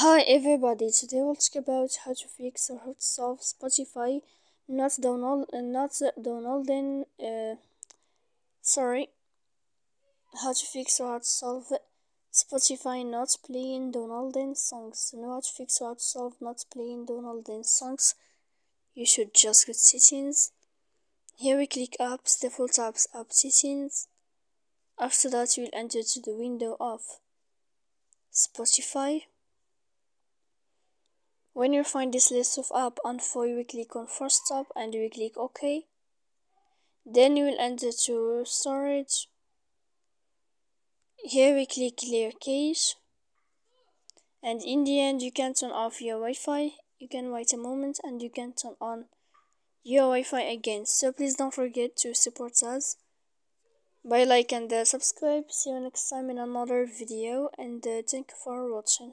Hi everybody, today we'll talk about how to fix or how to solve Spotify how to fix or how to solve Spotify not playing downloading songs. To know how to fix or how to solve not playing downloading songs, you should just go to settings. Here we click apps, default apps, app settings. After that you will enter to the window of Spotify. When you find this list of apps on for you will click on first stop and you will click OK. Then you will enter to storage. Here we click clear cache. And in the end you can turn off your Wi-Fi. You can wait a moment and you can turn on your Wi-Fi again. So please don't forget to support us by like and subscribe. See you next time in another video and thank you for watching.